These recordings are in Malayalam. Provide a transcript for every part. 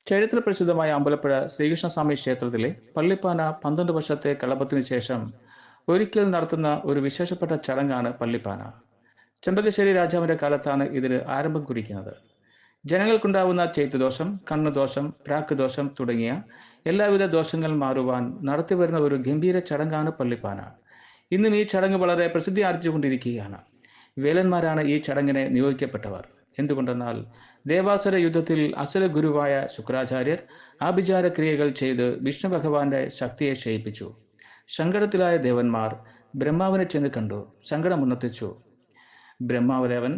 ചരിത്രപ്രസിദ്ധമായ അമ്പലപ്പുഴ ശ്രീകൃഷ്ണസ്വാമി ക്ഷേത്രത്തിലെ പള്ളിപ്പാന 12 വർഷത്തെ കളഭത്തിന് ശേഷം ഒരിക്കൽ നടത്തുന്ന ഒരു വിശേഷപ്പെട്ട ചടങ്ങാണ് പള്ളിപ്പാന. ചെമ്പകശ്ശേരി രാജാവിന്റെ കാലത്താണ് ഇതിന് ആരംഭം കുറിക്കുന്നത്. ജനങ്ങൾക്കുണ്ടാവുന്ന ചെയ്ത്തുദോഷം, കണ്ണുദോഷം, പ്രാക്കുദോഷം തുടങ്ങിയ എല്ലാവിധ ദോഷങ്ങൾ മാറുവാൻ നടത്തിവരുന്ന ഒരു ഗംഭീര ചടങ്ങാണ് പള്ളിപ്പാന. ഇന്നും ഈ ചടങ്ങ് വളരെ പ്രസിദ്ധി ആർജിച്ചുകൊണ്ടിരിക്കുകയാണ്. വേലന്മാരാണ് ഈ ചടങ്ങിനെ നിയോഗിക്കപ്പെട്ടവർ. എന്തുകൊണ്ടെന്നാൽ ദേവാസുര യുദ്ധത്തിൽ അസുര ഗുരുവായ ശുക്രാചാര്യർ ആഭിചാര ക്രിയകൾ ചെയ്ത് വിഷ്ണു ഭഗവാന്റെ ശക്തിയെ ക്ഷയിപ്പിച്ചു. സങ്കടത്തിലായ ദേവന്മാർ ബ്രഹ്മാവിനെ ചെന്ന് കണ്ടു, സങ്കടമുന്നത്തിച്ചു. ബ്രഹ്മാവദേവൻ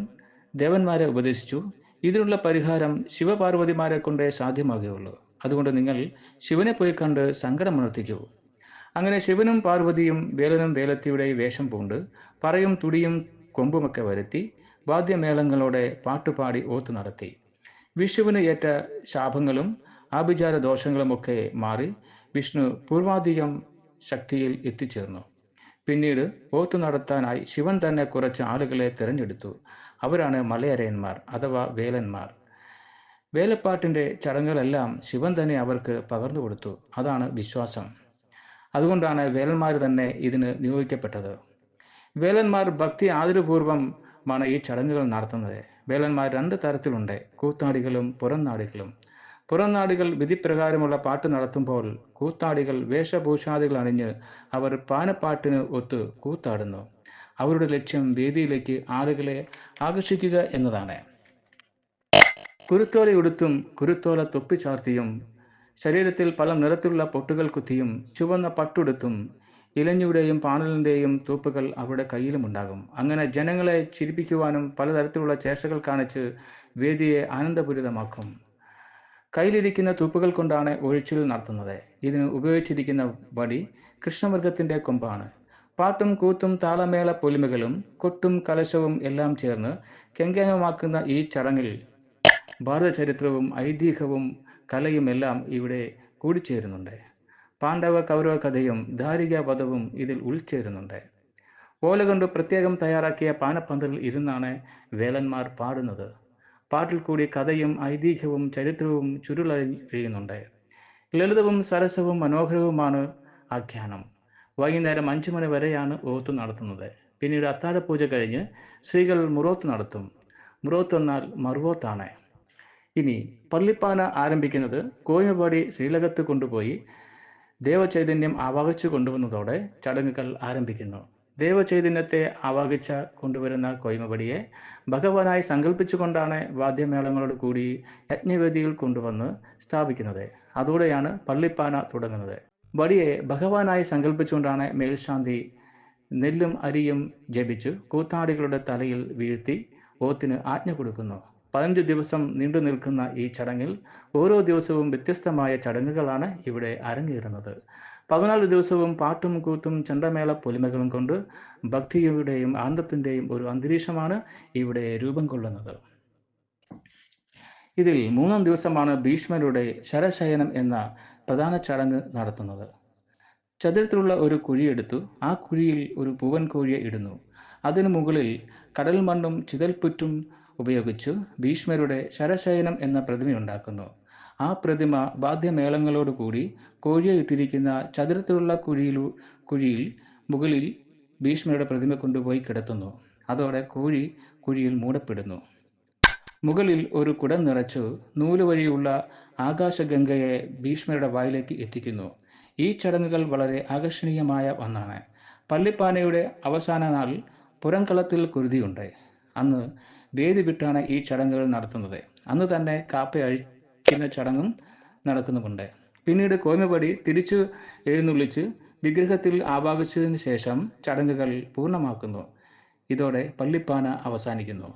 ദേവന്മാരെ ഉപദേശിച്ചു, ഇതിനുള്ള പരിഹാരം ശിവപാർവതിമാരെ കൊണ്ടേ സാധ്യമാകുകയുള്ളൂ. അതുകൊണ്ട് നിങ്ങൾ ശിവനെ പോയി കണ്ട് സങ്കടമുണർത്തിക്കൂ. അങ്ങനെ ശിവനും പാർവതിയും വേലനും വേലത്തിയുടെ വേഷം പൂണ്ട് പറയും തുടിയും കൊമ്പുമൊക്കെ വരുത്തി വാദ്യമേളങ്ങളോടെ പാട്ടുപാടി ഓത്തു നടത്തി. വിഷുവിന് ഏറ്റ ശാപങ്ങളും ആഭിചാര ദോഷങ്ങളുമൊക്കെ മാറി വിഷ്ണു പൂർവാധികം ശക്തിയിൽ എത്തിച്ചേർന്നു. പിന്നീട് ഓത്തു നടത്താനായി ശിവൻ തന്നെ കുറച്ച് ആളുകളെ തിരഞ്ഞെടുത്തു. അവരാണ് മലയരയന്മാർ അഥവാ വേലന്മാർ. വേലപ്പാട്ടിന്റെ ചടങ്ങുകളെല്ലാം ശിവൻ തന്നെ അവർക്ക് പകർന്നു കൊടുത്തു. അതാണ് വിശ്വാസം. അതുകൊണ്ടാണ് വേലന്മാർ തന്നെ ഇതിന് നിയോഗിക്കപ്പെട്ടത്. വേലന്മാർ ഭക്തി ആദരപൂർവമാണ് ഈ ചടങ്ങുകൾ നടത്തുന്നത്. വേലന്മാർ 2 തരത്തിലുണ്ട്: കൂത്താടികളും പുറംനാടികളും. പുറംനാടികൾ വിധിപ്രകാരമുള്ള പാട്ട് നടത്തുമ്പോൾ കൂത്താടികൾ വേഷഭൂഷാദികൾ അണിഞ്ഞ് അവർ പാനപ്പാട്ടിന് ഒത്ത് കൂത്താടുന്നു. അവരുടെ ലക്ഷ്യം വേദിയിലേക്ക് ആളുകളെ ആകർഷിക്കുക എന്നതാണ്. കുരുത്തോലയുടുത്തും കുരുത്തോല തൊപ്പി ചാർത്തിയും ശരീരത്തിൽ പല നിറത്തിലുള്ള പൊട്ടുകൾ കുത്തിയും ചുവന്ന പട്ടുടുത്തും ഇലഞ്ഞിയുടെയും പാണലിൻ്റെയും തൂപ്പുകൾ അവരുടെ കയ്യിലുമുണ്ടാകും. അങ്ങനെ ജനങ്ങളെ ചിരിപ്പിക്കുവാനും പലതരത്തിലുള്ള ചേഷ്ടകൾ കാണിച്ച് വേദിയെ ആനന്ദപൂരിതമാക്കും. കയ്യിലിരിക്കുന്ന തൂപ്പുകൾ കൊണ്ടാണ് ഒഴിച്ചിൽ നടത്തുന്നത്. ഇതിന് ഉപയോഗിച്ചിരിക്കുന്ന വടി കൃഷ്ണമൃഗത്തിന്റെ കൊമ്പാണ്. പാട്ടും കൂത്തും താളമേള പൊലിമകളും കൊട്ടും കലശവും എല്ലാം ചേർന്ന് കെങ്കേമമാക്കുന്ന ഈ ചടങ്ങിൽ ഭാരതചരിത്രവും ഐതിഹ്യവും കലയും എല്ലാം ഇവിടെ കൂടിച്ചേരുന്നുണ്ട്. പാണ്ഡവ കൗരവ കഥയും ധാരികാവധവും ഇതിൽ ഉൾച്ചേരുന്നുണ്ട്. ഓല കൊണ്ട് പ്രത്യേകം തയ്യാറാക്കിയ പാനപ്പന്തലിൽ ഇരുന്നാണ് വേലന്മാർ പാടുന്നത്. പാട്ടിൽ കൂടി കഥയും ഐതിഹ്യവും ചരിത്രവും ചുരുളഴിയുന്നുണ്ട്. ലളിതവും സരസവും മനോഹരവുമാണ് ആഖ്യാനം. വൈകുന്നേരം 5 മണി വരെയാണ് ഓത്ത് നടത്തുന്നത്. പിന്നീട് അത്താഴപൂജ കഴിഞ്ഞ് സ്ത്രീകൾ മുറോത്ത് നടത്തും. മുറോത്ത് എന്നാൽ മറുവോത്താണ്. ഇനി പള്ളിപ്പാന ആരംഭിക്കുന്നത് കോയിമപാടി ശ്രീലകത്ത് കൊണ്ടുപോയി ദേവചൈതന്യം ആവാഹിച്ചു കൊണ്ടുവന്നതോടെ ചടങ്ങുകൾ ആരംഭിക്കുന്നു. ദേവചൈതന്യത്തെ ആവാഹിച്ച കൊണ്ടുവരുന്ന കോയിമപടിയെ ഭഗവാനായി സങ്കല്പിച്ചുകൊണ്ടാണ് വാദ്യമേളങ്ങളോട് കൂടി യജ്ഞവേദിയിൽ കൊണ്ടുവന്ന് സ്ഥാപിക്കുന്നത്. അതോടെയാണ് പള്ളിപ്പാന തുടങ്ങുന്നത്. വടിയെ ഭഗവാനായി സങ്കല്പിച്ചുകൊണ്ടാണ് മേൽശാന്തി നെല്ലും അരിയും ജപിച്ചു കൂത്താടികളുടെ തലയിൽ വീഴ്ത്തി ഓത്തിന് ആജ്ഞ കൊടുക്കുന്നു. 15 ദിവസം നീണ്ടു നിൽക്കുന്ന ഈ ചടങ്ങിൽ ഓരോ ദിവസവും വ്യത്യസ്തമായ ചടങ്ങുകളാണ് ഇവിടെ അരങ്ങേറുന്നത്. 14 ദിവസവും പാട്ടും കൂത്തും ചെണ്ടമേള പൊലിമകളും കൊണ്ട് ഭക്തിയുടെയും ആനന്ദത്തിന്റെയും ഒരു അന്തരീക്ഷമാണ് ഇവിടെ രൂപം കൊള്ളുന്നത്. ഇതിൽ 3-ാം ദിവസമാണ് ഭീഷ്മരുടെ ശരശയനം എന്ന പ്രധാന ചടങ്ങ് നടത്തുന്നത്. ചതുരത്തിലുള്ള ഒരു കുഴിയെടുത്തു ആ കുഴിയിൽ ഒരു പൂവൻ കോഴിയെ ഇടുന്നു. അതിനു മുകളിൽ കടൽ മണ്ണും ചിതൽപ്പുറ്റും ഉപയോഗിച്ചു ഭീഷ്മരുടെ ശരശയനം എന്ന പ്രതിമയുണ്ടാക്കുന്നു. ആ പ്രതിമ വാദ്യമേളങ്ങളോടുകൂടി കോഴിയെ ഇട്ടിരിക്കുന്ന ചതുരത്തിലുള്ള കുഴിയിൽ മുകളിൽ ഭീഷ്മരുടെ പ്രതിമ കൊണ്ടുപോയി കിടത്തുന്നു. അതോടെ കോഴി കുഴിയിൽ മൂടപ്പെടുന്നു. മുകളിൽ ഒരു കുടം നിറച്ചു നൂല് വഴിയുള്ള ആകാശഗംഗയെ ഭീഷ്മരുടെ വായിലേക്ക് എത്തിക്കുന്നു. ഈ ചടങ്ങുകൾ വളരെ ആകർഷണീയമായ ഒന്നാണ്. പള്ളിപ്പാനയുടെ അവസാന നാൾ പുറംകളത്തിൽ കുരുതിയുണ്ട്. അന്ന് വേദി വിട്ടാണ് ഈ ചടങ്ങുകൾ നടത്തുന്നത്. അന്ന് തന്നെ കാപ്പ അഴിക്കുന്ന ചടങ്ങും നടക്കുന്നുമുണ്ട്. പിന്നീട് കോയിമപടി തിരിച്ചു എഴുന്നള്ളിച്ച് വിഗ്രഹത്തിൽ ആവാഹിച്ചതിന് ശേഷം ചടങ്ങുകൾ പൂർണ്ണമാക്കുന്നു. ഇതോടെ പള്ളിപ്പാന അവസാനിക്കുന്നു.